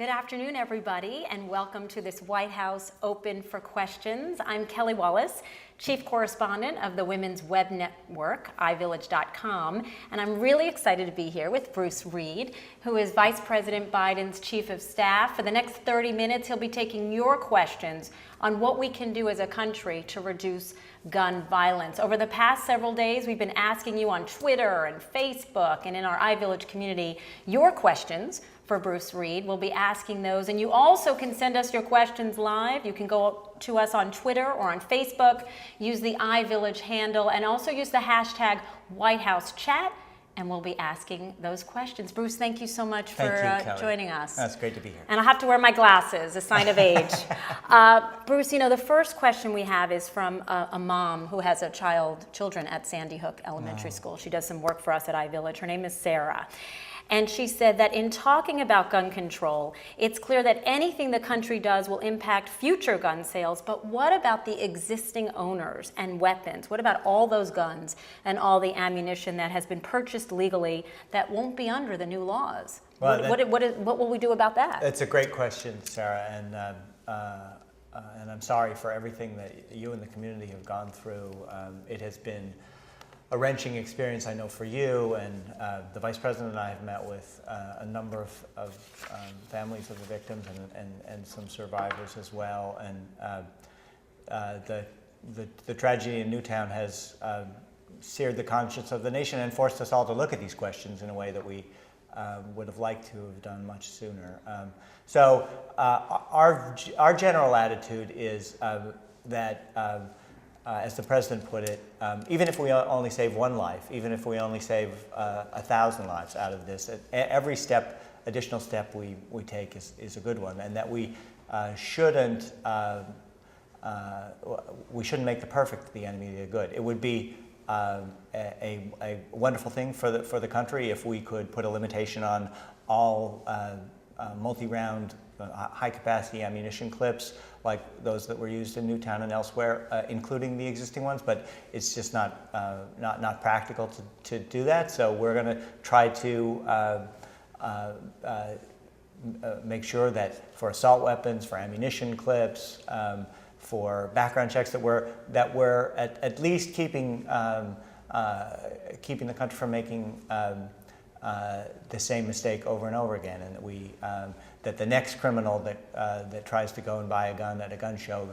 Good afternoon, everybody, and welcome to this White House Open for Questions. I'm Kelly Wallace, Chief Correspondent of the Women's Web Network, iVillage.com, and I'm really excited to be here with Bruce Reed, who is Vice President Biden's Chief of Staff. For the next 30 minutes, he'll be taking your questions on what we can do as a country to reduce gun violence. Over the past several days, we've been asking you on Twitter and Facebook and in our iVillage community your questions for Bruce Reed. We'll be asking those, and you also can send us your questions live. You can go to us on Twitter or on Facebook, use the iVillage handle, and also use the hashtag #WhiteHouseChat, and we'll be asking those questions. Bruce, thank you so much for joining us. That's great to be here. And I'll have to wear my glasses, a sign of age. Bruce, you know, the first question we have is from a mom who has children at Sandy Hook Elementary School. She does some work for us at iVillage. Her name is Sarah. And she said that in talking about gun control, it's clear that anything the country does will impact future gun sales, but what about the existing owners and weapons? What about all those guns and all the ammunition that has been purchased legally that won't be under the new laws? Well, what will we do about that? That's a great question, Sarah, and I'm sorry for everything that you and the community have gone through. It has been a wrenching experience, I know, for you, and the Vice President and I have met with a number of families of the victims and some survivors as well. And the tragedy in Newtown has seared the conscience of the nation and forced us all to look at these questions in a way that we would have liked to have done much sooner. So our general attitude is that as the President put it, even if we only save one life, even if we only save 1,000 lives out of this, every additional step we take is a good one, and that we shouldn't make the perfect the enemy of the good. It would be a wonderful thing for the country if we could put a limitation on all multi-round high-capacity ammunition clips like those that were used in Newtown and elsewhere, including the existing ones, but it's just not practical to do that. So we're going to try to make sure that for assault weapons, for ammunition clips, for background checks, that we're at least keeping the country from making the same mistake over and over again, and that that the next criminal that tries to go and buy a gun at a gun show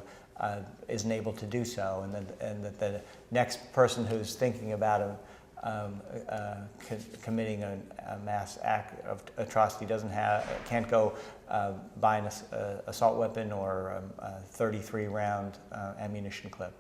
isn't able to do so, and that the next person who's thinking about committing a mass act of atrocity can't go buy an assault weapon or a 33-round ammunition clip.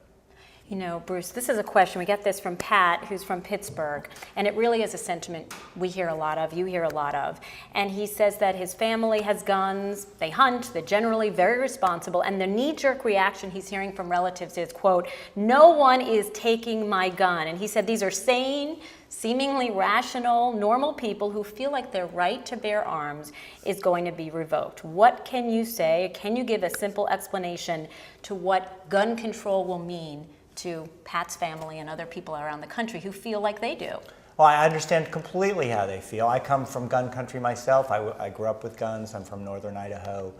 You know, Bruce, this is a question. We get this from Pat, who's from Pittsburgh, and it really is a sentiment we hear a lot of, you hear a lot of. And he says that his family has guns, they hunt, they're generally very responsible, and the knee-jerk reaction he's hearing from relatives is, quote, "No one is taking my gun." And he said these are sane, seemingly rational, normal people who feel like their right to bear arms is going to be revoked. What can you say? Can you give a simple explanation to what gun control will mean to Pat's family and other people around the country who feel like they do? Well, I understand completely how they feel. I come from gun country myself. I grew up with guns. I'm from northern Idaho.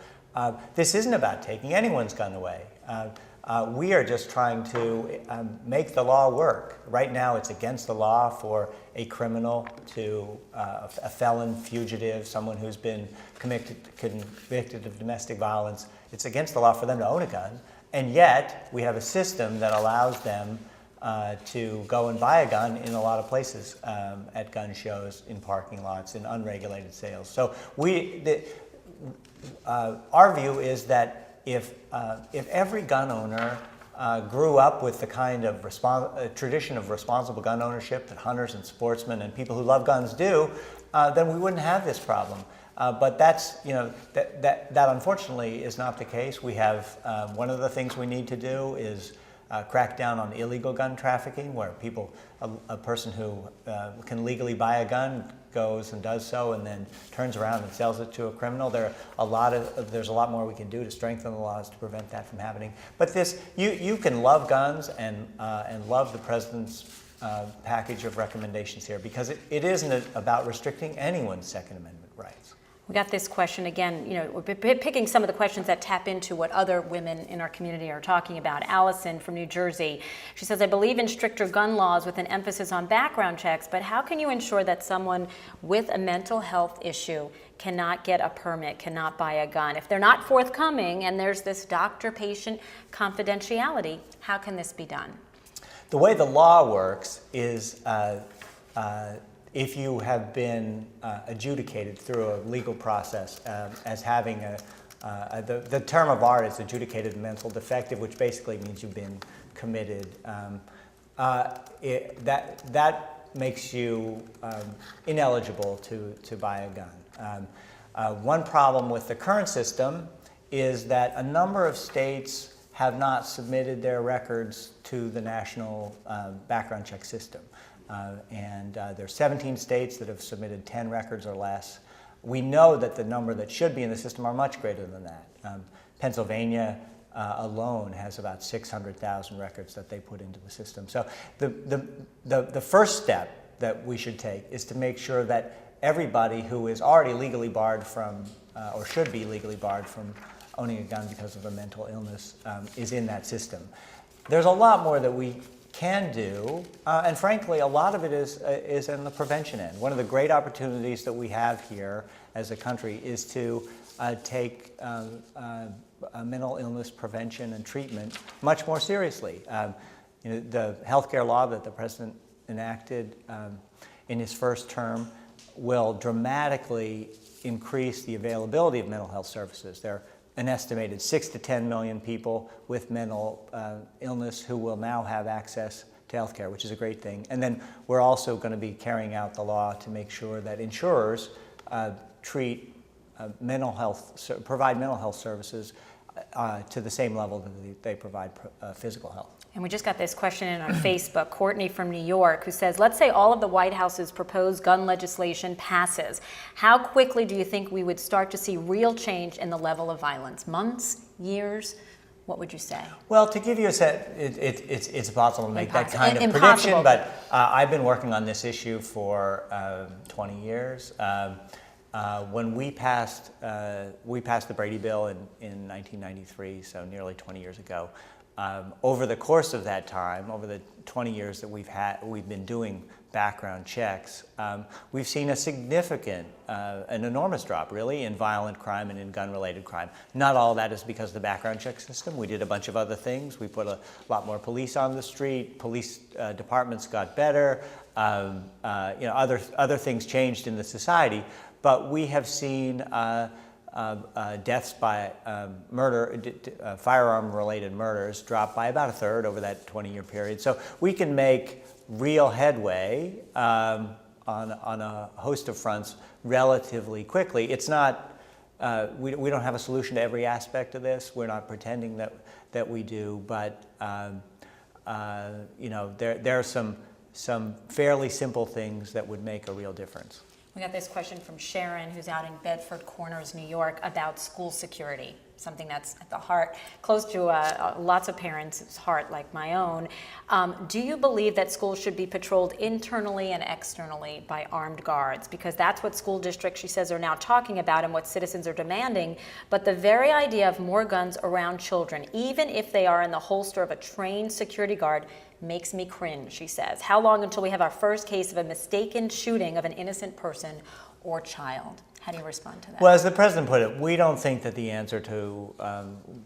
This isn't about taking anyone's gun away. We are just trying to make the law work. Right now, it's against the law for a felon, fugitive, someone who's been convicted of domestic violence. It's against the law for them to own a gun. And yet, we have a system that allows them to go and buy a gun in a lot of places, at gun shows, in parking lots, in unregulated sales. So our view is that if every gun owner grew up with the kind of tradition of responsible gun ownership that hunters and sportsmen and people who love guns do, then we wouldn't have this problem. But that unfortunately is not the case. We have one of the things we need to do is crack down on illegal gun trafficking, where a person who can legally buy a gun goes and does so and then turns around and sells it to a criminal. There's a lot more we can do to strengthen the laws to prevent that from happening. But you can love guns and love the President's package of recommendations here, because it isn't about restricting anyone's Second Amendment rights. We got this question again, we're picking some of the questions that tap into what other women in our community are talking about. Allison from New Jersey, she says, I believe in stricter gun laws with an emphasis on background checks, but how can you ensure that someone with a mental health issue cannot get a permit, cannot buy a gun? If they're not forthcoming and there's this doctor-patient confidentiality, how can this be done? The way the law works is if you have been adjudicated through a legal process as having the term of art is adjudicated mental defective, which basically means you've been committed. That makes you ineligible to buy a gun. One problem with the current system is that a number of states have not submitted their records to the national background check system. There are 17 states that have submitted 10 records or less. We know that the number that should be in the system are much greater than that. Pennsylvania alone has about 600,000 records that they put into the system. So the first step that we should take is to make sure that everybody who is already legally barred from, or should be legally barred from owning a gun because of a mental illness is in that system. There's a lot more that we can do, and frankly, a lot of it is in the prevention end. One of the great opportunities that we have here as a country is to take mental illness prevention and treatment much more seriously. The healthcare law that the president enacted in his first term will dramatically increase the availability of mental health services. There are an estimated 6 to 10 million people with mental illness who will now have access to health care, which is a great thing. And then we're also going to be carrying out the law to make sure that insurers provide mental health services to the same level that they provide physical health. And we just got this question in on Facebook. Courtney from New York, who says, let's say all of the White House's proposed gun legislation passes. How quickly do you think we would start to see real change in the level of violence? Months? Years? What would you say? Well, to give you a set, it's impossible to make that kind of Impossible. prediction, but I've been working on this issue for 20 years. When we passed the Brady Bill in 1993, so nearly 20 years ago, over the course of that time, over the 20 years that we've been doing background checks, we've seen a significant, an enormous drop, really, in violent crime and in gun-related crime. Not all of that is because of the background check system. We did a bunch of other things. We put a lot more police on the street. Police departments got better. Other things changed in the society. But we have seen deaths by firearm-related murders drop by about a third over that 20-year period. So we can make real headway on a host of fronts relatively quickly. It's not, we don't have a solution to every aspect of this. We're not pretending that we do, but there are some fairly simple things that would make a real difference. We got this question from Sharon, who's out in Bedford Corners, New York, about school security, something that's at the heart, close to lots of parents' heart, like my own. Do you believe that schools should be patrolled internally and externally by armed guards? Because that's what school districts, she says, are now talking about and what citizens are demanding. But the very idea of more guns around children, even if they are in the holster of a trained security guard, makes me cringe, she says. How long until we have our first case of a mistaken shooting of an innocent person or child? How do you respond to that? Well, as the president put it, we don't think that the answer to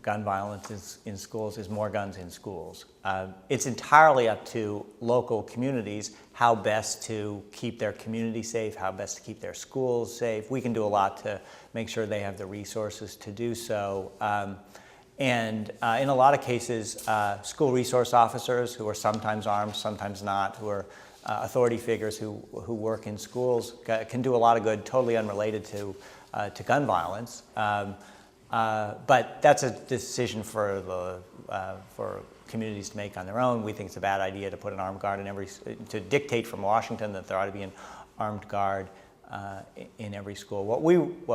gun violence in schools is more guns in schools. It's entirely up to local communities how best to keep their community safe, how best to keep their schools safe. We can do a lot to make sure they have the resources to do so. In a lot of cases, school resource officers who are sometimes armed, sometimes not, who are authority figures who work in schools can do a lot of good, totally unrelated to gun violence. But that's a decision for communities to make on their own. We think it's a bad idea to put an armed guard to dictate from Washington that there ought to be an armed guard in every school. What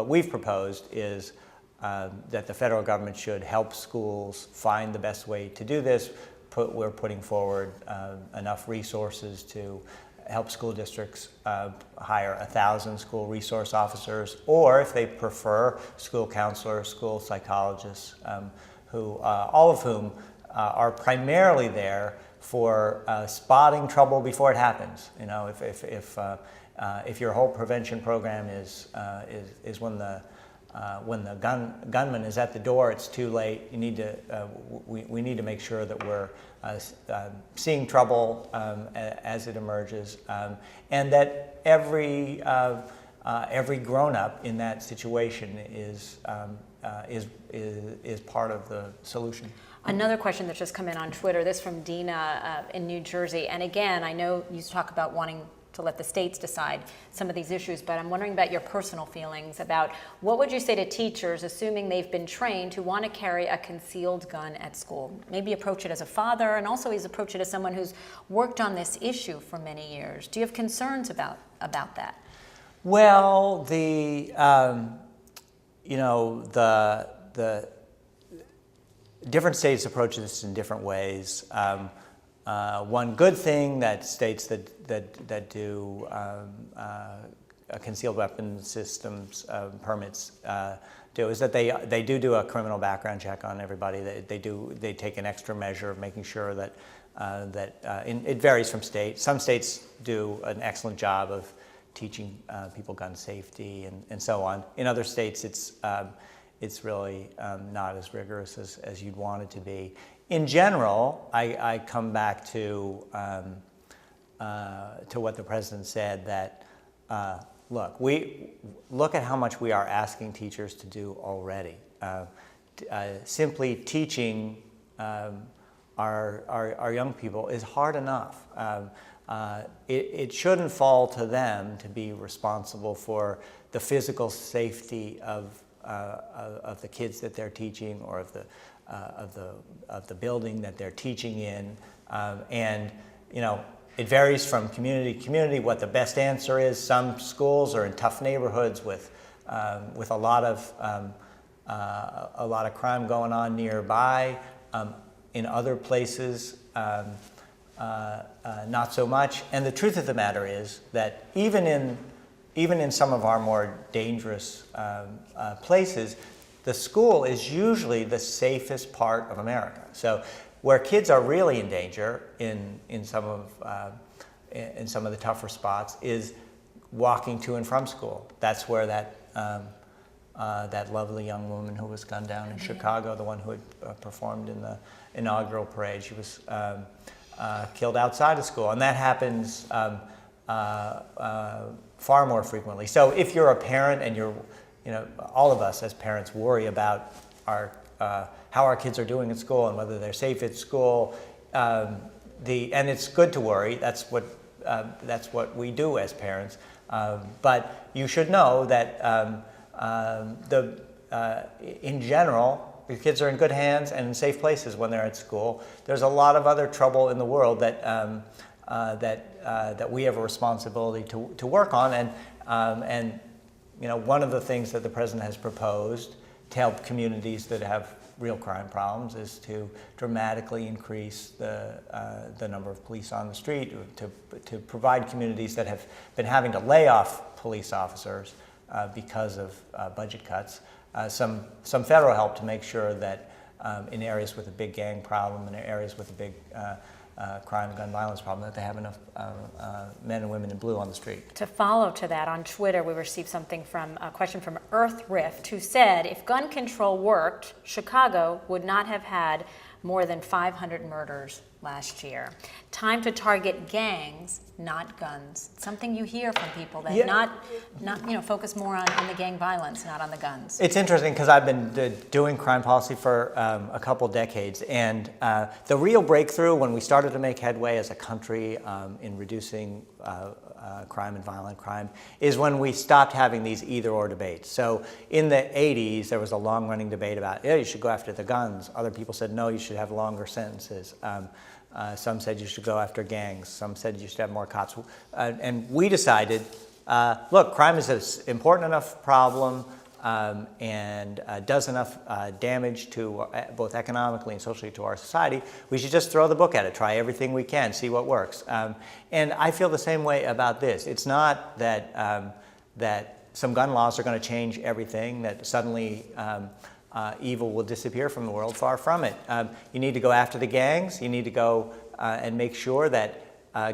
we've proposed is that the federal government should help schools find the best way to do this. We're putting forward enough resources to help school districts hire 1,000 school resource officers, or if they prefer, school counselors, school psychologists, who all of whom are primarily there for spotting trouble before it happens. You know, if your whole prevention program is when the gunman is at the door, it's too late. You need to we need to make sure that we're seeing trouble as it emerges, and that every grown-up in that situation is part of the solution. Another question that's just come in on Twitter, this from Dina in New Jersey. And again, I know you talk about wanting to let the states decide some of these issues, but I'm wondering about your personal feelings about what would you say to teachers, assuming they've been trained, who want to carry a concealed gun at school? Maybe approach it as a father, and also approach it as someone who's worked on this issue for many years. Do you have concerns about that? Well, the different states approach this in different ways. One good thing that states that do concealed weapons systems permits do is that they do a criminal background check on everybody. They take an extra measure of making sure that it varies from state. Some states do an excellent job of teaching people gun safety and so on. In other states, it's really not as rigorous as you'd want it to be. In general, I come back to what the president said, that look at how much we are asking teachers to do already. Simply teaching our young people is hard enough. It shouldn't fall to them to be responsible for the physical safety of the kids that they're teaching, or of the building that they're teaching in, and it varies from community to community what the best answer is. Some schools are in tough neighborhoods with a lot of crime going on nearby. In other places, not so much. And the truth of the matter is that even in some of our more dangerous places, the school is usually the safest part of America. So where kids are really in danger in some of the tougher spots is walking to and from school. That's where that lovely young woman who was gunned down in Chicago, the one who had performed in the inaugural parade, she was killed outside of school, and that happens far more frequently. So if you're a parent and all of us as parents worry about how our kids are doing at school and whether they're safe at school, and it's good to worry. That's what we do as parents. But you should know that in general, your kids are in good hands and in safe places when they're at school. There's a lot of other trouble in the world that we have a responsibility to work on, and one of the things that the president has proposed to help communities that have real crime problems is to dramatically increase the number of police on the street, to provide communities that have been having to lay off police officers because of budget cuts, some federal help to make sure that in areas with a big gang problem, in areas with a big crime, gun violence problem, that they have enough men and women in blue on the street. To follow to that, on Twitter, we received a question from Earth Rift, who said, if gun control worked, Chicago would not have had more than 500 murders last year. Time to target gangs, not guns. Something you hear from people, that not focus more on the gang violence, not on the guns. It's interesting because I've been doing crime policy for a couple decades, and the real breakthrough when we started to make headway as a country in reducing crime and violent crime is when we stopped having these either-or debates. So in the 80s, there was a long-running debate about, you should go after the guns. Other people said, no, you should have longer sentences. Some said you should go after gangs. Some said you should have more cops. And we decided, look, crime is an important enough problem and does enough damage to both economically and socially to our society, we should just throw the book at it, try everything we can, see what works. And I feel the same way about this. It's not that, that some gun laws are going to change everything, that suddenly evil will disappear from the world. Far from it. You need to go after the gangs. You need to go and make sure that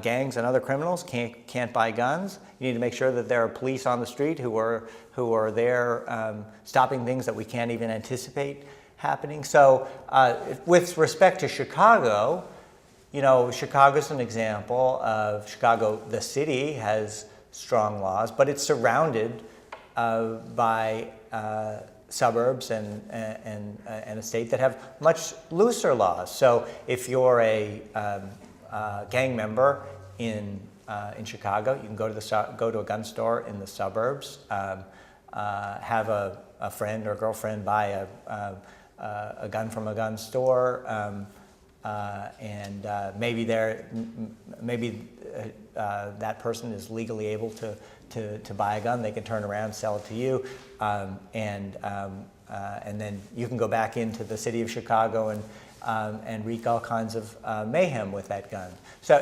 gangs and other criminals can't buy guns. You need to make sure that there are police on the street who are there stopping things that we can't even anticipate happening. So with respect to Chicago, you know, Chicago's an example of Chicago, the city has strong laws, but it's surrounded by suburbs and a state that have much looser laws. So if you're a gang member in Chicago, you can go to a gun store in the suburbs, have a friend or girlfriend buy a gun from a gun store, and maybe that person is legally able to buy a gun. They can turn around, sell it to you, and then you can go back into the city of Chicago and wreak all kinds of mayhem with that gun. So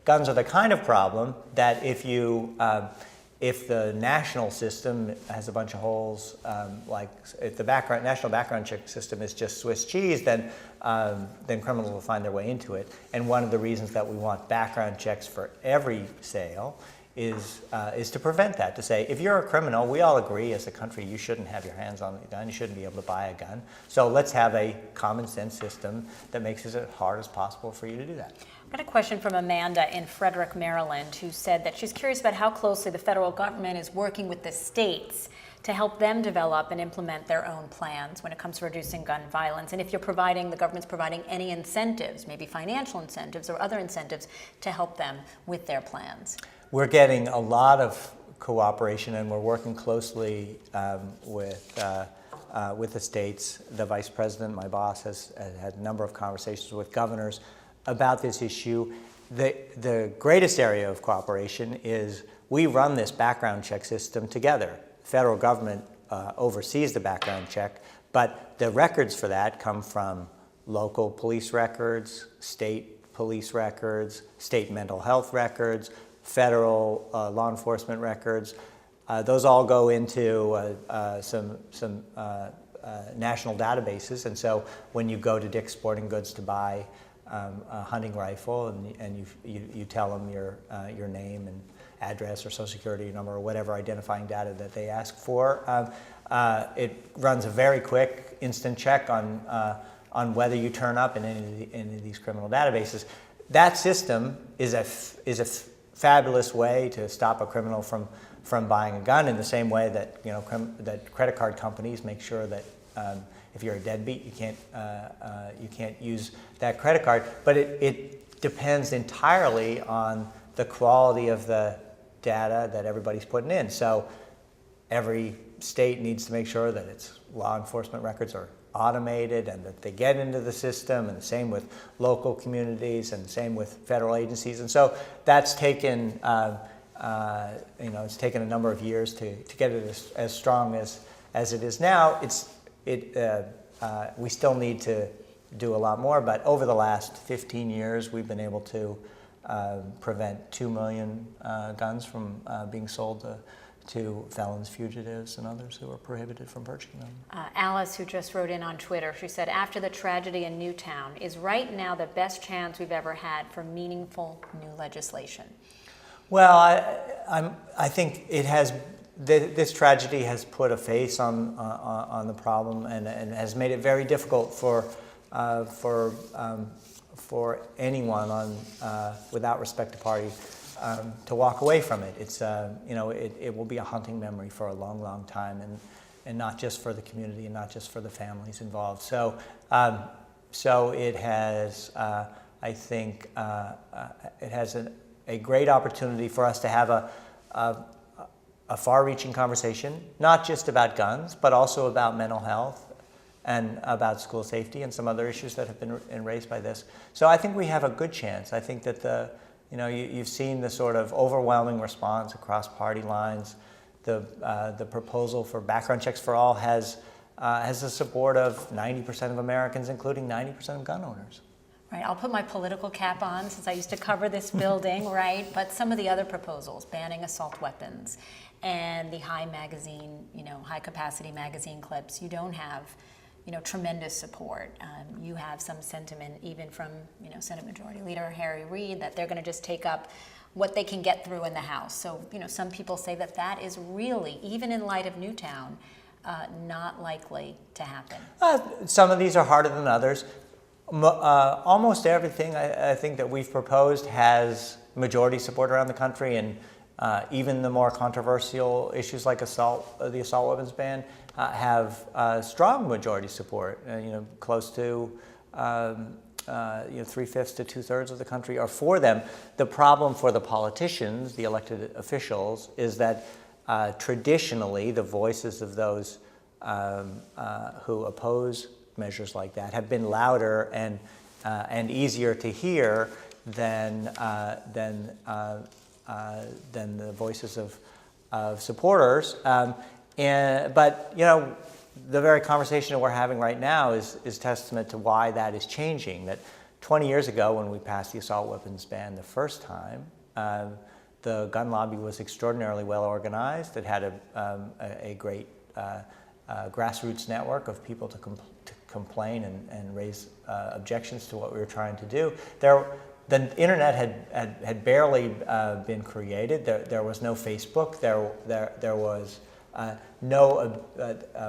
guns are the kind of problem that if the national system has a bunch of holes, like if the national background check system is just Swiss cheese, then criminals will find their way into it. And one of the reasons that we want background checks for every sale is to prevent that, to say, if you're a criminal, we all agree as a country you shouldn't have your hands on a gun, you shouldn't be able to buy a gun. So let's have a common sense system that makes it as hard as possible for you to do that. I got a question from Amanda in Frederick, Maryland, who said that she's curious about how closely the federal government is working with the states to help them develop and implement their own plans when it comes to reducing gun violence, and if the government's providing any incentives, maybe financial incentives or other incentives, to help them with their plans. We're getting a lot of cooperation, and we're working closely with the states. The vice president, my boss, has had a number of conversations with governors about this issue. The greatest area of cooperation is we run this background check system together. The federal government oversees the background check, but the records for that come from local police records, state police records, state mental health records, federal law enforcement records. Those all go into some national databases, and so when you go to Dick's Sporting Goods to buy a hunting rifle, and you tell them your name and address or social security number or whatever identifying data that they ask for, it runs a very quick instant check on whether you turn up in any of these criminal databases. That system is a fabulous way to stop a criminal from buying a gun, in the same way that that credit card companies make sure that if you're a deadbeat, you can't use that credit card. But it depends entirely on the quality of the data that everybody's putting in. So every state needs to make sure that its law enforcement records are automated and that they get into the system, and the same with local communities, and the same with federal agencies. And so that's taken it's taken a number of years to get it as strong as it is now. We still need to do a lot more, but over the last 15 years, we've been able to prevent 2 million guns from being sold to felons, fugitives, and others who are prohibited from purchasing them. Alice, who just wrote in on Twitter, she said, after the tragedy in Newtown, is right now the best chance we've ever had for meaningful new legislation? Well, I think it has. This tragedy has put a face on the problem, and has made it very difficult for anyone without respect to party to walk away from it. It's it will be a haunting memory for a long, long time, and not just for the community and not just for the families involved. So it has, I think, it has a great opportunity for us to have a far-reaching conversation, not just about guns, but also about mental health and about school safety and some other issues that have been raised by this. So I think we have a good chance. I think that you've seen the sort of overwhelming response across party lines the proposal for background checks for all has the support of 90% of Americans, including 90% of gun owners. Right, I'll put my political cap on since I used to cover this building, right? But some of the other proposals, banning assault weapons and the high capacity magazine clips, you don't have, tremendous support. You have some sentiment even from, Senate Majority Leader Harry Reid that they're going to just take up what they can get through in the House. So, some people say that is really, even in light of Newtown, not likely to happen. Some of these are harder than others. Almost everything I think that we've proposed has majority support around the country, and even the more controversial issues like the assault weapons ban have strong majority support. Close to 3/5 to 2/3 of the country are for them. The problem for the politicians, the elected officials, is that traditionally the voices of those who oppose measures like that have been louder and easier to hear than the voices of supporters. But the very conversation that we're having right now is testament to why that is changing. That 20 years ago, when we passed the assault weapons ban the first time, the gun lobby was extraordinarily well organized. It had a great grassroots network of people to complain and raise objections to what we were trying to do. The internet had barely been created. There was no Facebook. There was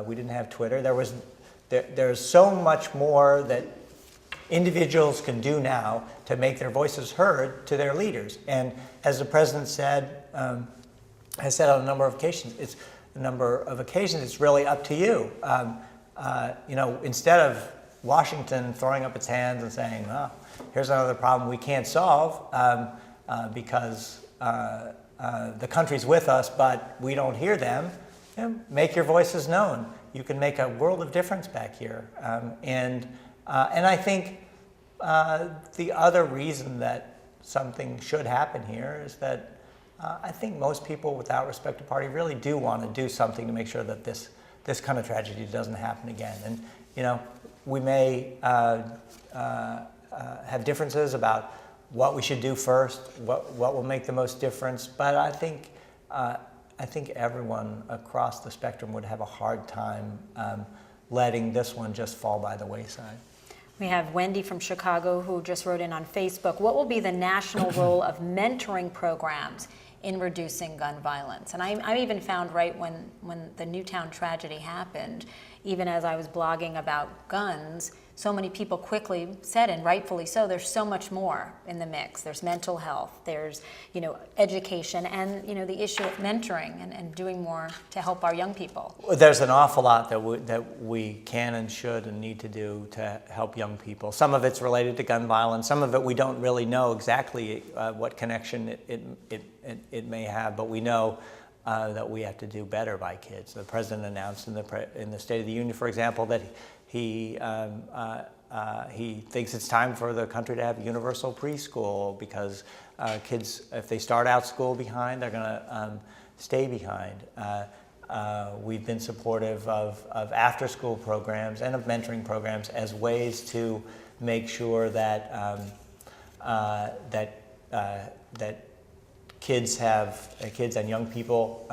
we didn't have Twitter. There's so much more that individuals can do now to make their voices heard to their leaders. And as the president has said on a number of occasions, it's really up to you. Instead of Washington throwing up its hands and saying, "Oh, here's another problem we can't solve because the country's with us, but we don't hear them," make your voices known. You can make a world of difference back here. And I think the other reason that something should happen here is that I think most people, without respect to party, really do want to do something to make sure that this kind of tragedy doesn't happen again. And we may have differences about what we should do first, what will make the most difference, but I think everyone across the spectrum would have a hard time letting this one just fall by the wayside. We have Wendy from Chicago who just wrote in on Facebook, what will be the national role of mentoring programs in reducing gun violence? And I even found right when the Newtown tragedy happened, even as I was blogging about guns, so many people quickly said, and rightfully so, there's so much more in the mix. There's mental health, there's education, and the issue of mentoring and doing more to help our young people. There's an awful lot that we can and should and need to do to help young people. Some of it's related to gun violence. Some of it we don't really know exactly what connection it may have, but we know that we have to do better by kids. The president announced in the State of the Union, for example, that he thinks it's time for the country to have universal preschool because kids, if they start out school behind, they're going to stay behind. We've been supportive of after-school programs and of mentoring programs as ways to make sure that kids and young people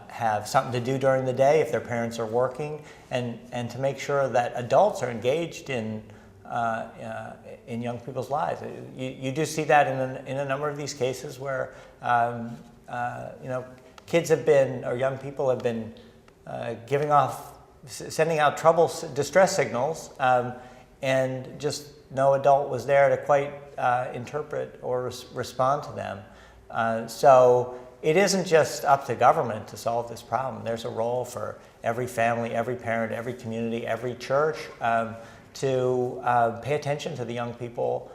have something to do during the day if their parents are working, and to make sure that adults are engaged in young people's lives. You do see that in a number of these cases where kids have been, or young people have been sending out distress signals, and just no adult was there to quite interpret or respond to them. So it isn't just up to government to solve this problem. There's a role for every family, every parent, every community, every church to pay attention to the young people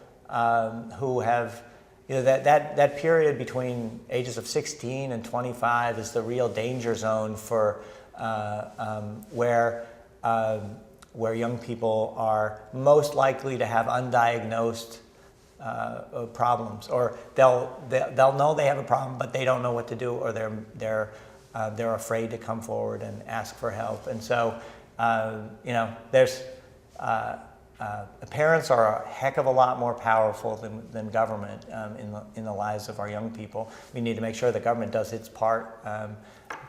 who have, that period between ages of 16 and 25 is the real danger zone for where young people are most likely to have undiagnosed problems, or they'll know they have a problem, but they don't know what to do, or they're they're afraid to come forward and ask for help. And so, there's parents are a heck of a lot more powerful than government in the lives of our young people. We need to make sure the government does its part,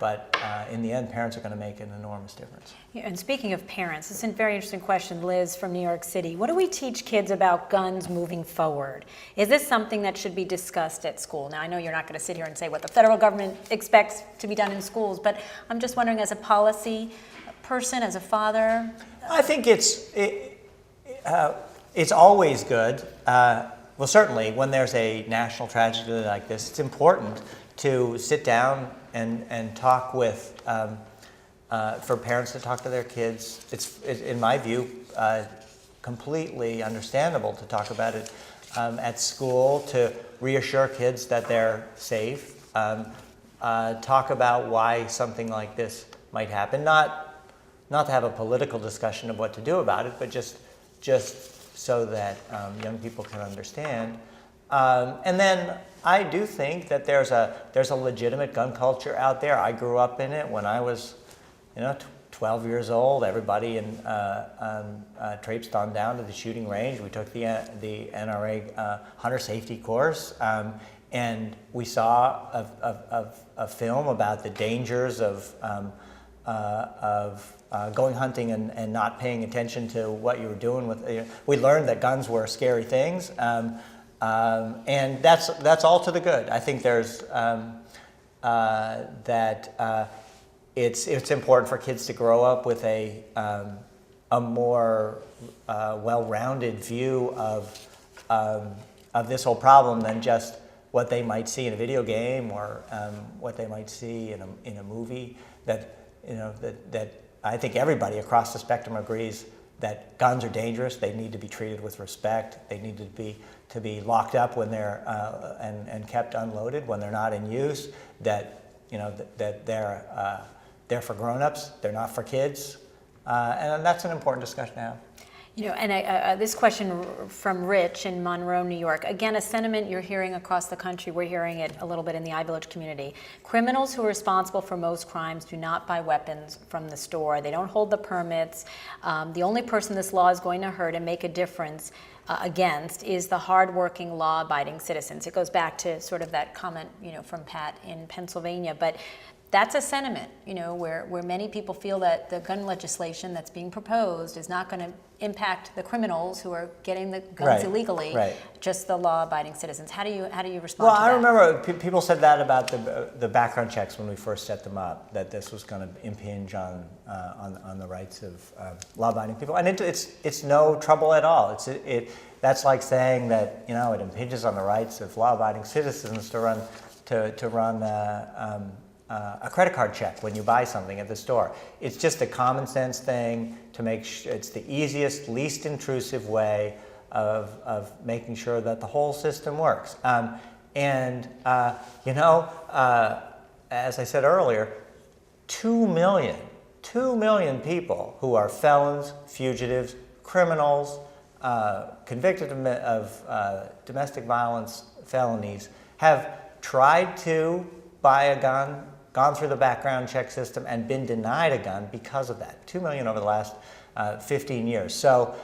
but in the end, parents are going to make an enormous difference. Yeah, and speaking of parents, this is a very interesting question, Liz from New York City. What do we teach kids about guns moving forward? Is this something that should be discussed at school? Now, I know you're not going to sit here and say what the federal government expects to be done in schools, but I'm just wondering, as a policy person, as a father. I think it's always good. Well, certainly when there's a national tragedy like this, it's important to sit down and talk with, for parents to talk to their kids. It's in my view, completely understandable to talk about it at school, to reassure kids that they're safe, talk about why something like this might happen, not to have a political discussion of what to do about it, but just so that young people can understand. And then I do think that there's a legitimate gun culture out there. I grew up in it when I was, 12 years old. Everybody traipsed on down to the shooting range. We took the NRA hunter safety course, and we saw a film about the dangers of going hunting and not paying attention to what you were doing with. We learned that guns were scary things, and that's all to the good. I think there's it's important for kids to grow up with a more well-rounded view of this whole problem than just what they might see in a video game or what they might see in a movie. That I think everybody across the spectrum agrees that guns are dangerous. They need to be treated with respect. They need to be locked up when they're and kept unloaded when they're not in use. That they're for grown-ups. They're not for kids, and that's an important discussion to have. And this question from Rich in Monroe, New York. Again, a sentiment you're hearing across the country. We're hearing it a little bit in the iVillage community. Criminals who are responsible for most crimes do not buy weapons from the store. They don't hold the permits. The only person this law is going to hurt and make a difference against is the hardworking, law-abiding citizens. It goes back to sort of that comment, from Pat in Pennsylvania. But that's a sentiment, where many people feel that the gun legislation that's being proposed is not going to impact the criminals who are getting the guns illegally, just the law-abiding citizens. How do you respond to that? Well, I remember people said that about the background checks when we first set them up, that this was going to impinge on the rights of law-abiding people, and it's no trouble at all. That's like saying that it impinges on the rights of law-abiding citizens to run a credit card check when you buy something at the store. It's just a common sense thing to make sure it's the easiest, least intrusive way of making sure that the whole system works. As I said earlier, 2 million people who are felons, fugitives, criminals, convicted of domestic violence felonies have tried to buy a gun, gone through the background check system, and been denied a gun because of that. 2 million over the last 15 years. So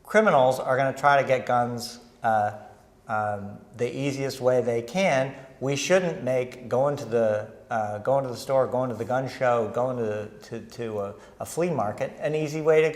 criminals are going to try to get guns the easiest way they can. We shouldn't make going to the store, going to the gun show, going to a flea market an easy way to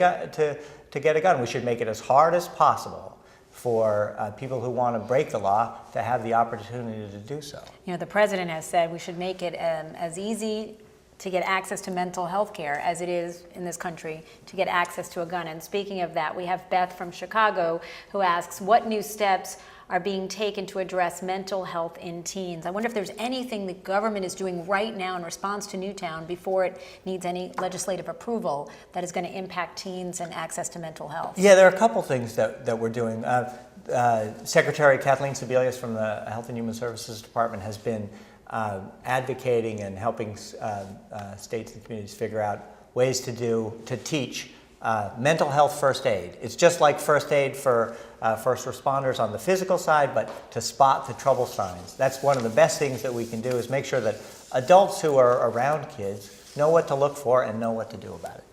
get a gun. We should make it as hard as possible for people who want to break the law to have the opportunity to do so. The president has said we should make it as easy to get access to mental health care as it is in this country to get access to a gun. And speaking of that, we have Beth from Chicago who asks, what new steps are being taken to address mental health in teens? I wonder if there's anything the government is doing right now in response to Newtown before it needs any legislative approval that is going to impact teens and access to mental health. Yeah, there are a couple things that we're doing. Secretary Kathleen Sebelius from the Health and Human Services Department has been advocating and helping states and communities figure out ways to teach mental health first aid. It's just like first aid for first responders on the physical side, but to spot the trouble signs. That's one of the best things that we can do, is make sure that adults who are around kids know what to look for and know what to do about it.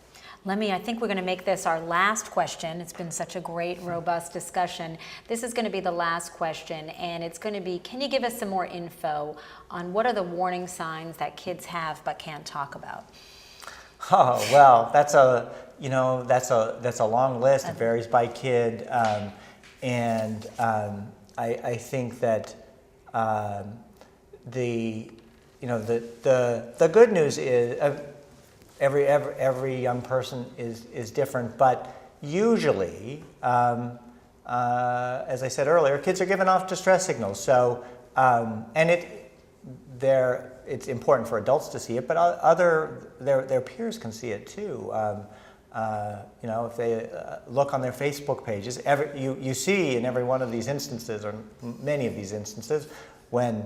I think we're going to make this our last question. It's been such a great, robust discussion. This is going to be the last question, and it's going to be, can you give us some more info on what are the warning signs that kids have but can't talk about? Oh, well, that's a long list. It varies by kid, I think that the good news is every young person is different, but usually, as I said earlier, kids are giving off distress signals. So, it's important for adults to see it, but their peers can see it too. If they look on their Facebook pages, you see in every one of these instances, or many of these instances, when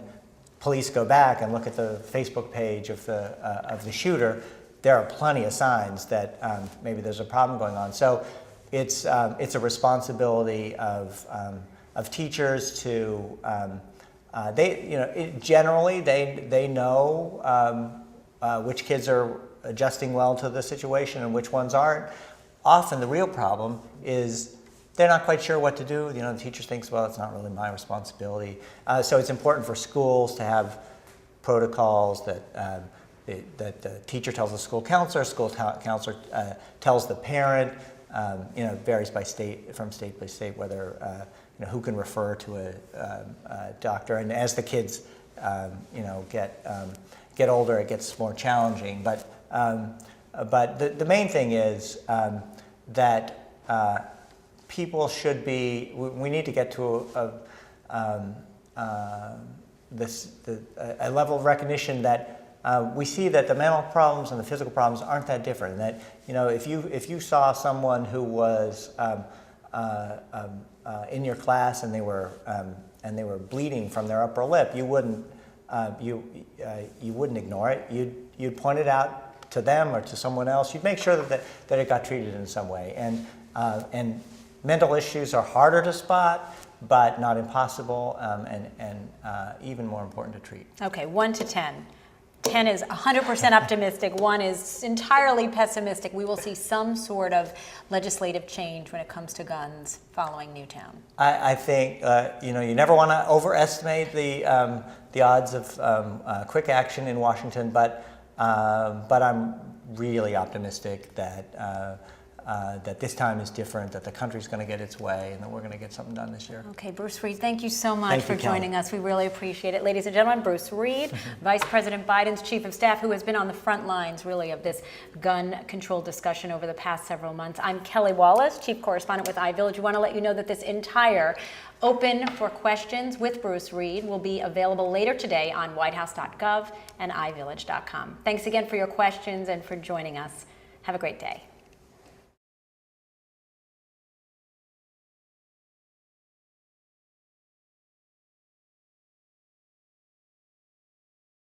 police go back and look at the Facebook page of the shooter, there are plenty of signs that maybe there's a problem going on. So it's a responsibility of teachers to generally they know which kids are adjusting well to the situation and which ones aren't. Often the real problem is they're not quite sure what to do. The teacher thinks, well, it's not really my responsibility. So it's important for schools to have protocols that the teacher tells the school counselor tells the parent. It varies from state by state whether who can refer to a doctor. And as the kids get older, it gets more challenging. But the main thing is that people should be. We need to get to a level of recognition that we see that the mental problems and the physical problems aren't that different. And that if you saw someone who was in your class and they were bleeding from their upper lip, you wouldn't ignore it. You'd point it out to them or to someone else. You'd make sure that it got treated in some way. And mental issues are harder to spot, but not impossible, and even more important to treat. Okay, 1 to 10. 10 is 100% optimistic. 1 is entirely pessimistic. We will see some sort of legislative change when it comes to guns following Newtown. I think you never want to overestimate the odds of quick action in Washington, but I'm really optimistic that this time is different, that the country's going to get its way, and that we're going to get something done this year. Okay, Bruce Reed, thank you so much for joining us. We really appreciate it. Ladies and gentlemen, Bruce Reed, Vice President Biden's Chief of Staff, who has been on the front lines, really, of this gun control discussion over the past several months. I'm Kelly Wallace, Chief Correspondent with iVillage. We want to let you know that this entire Open for Questions with Bruce Reed will be available later today on whitehouse.gov and iVillage.com. Thanks again for your questions and for joining us. Have a great day.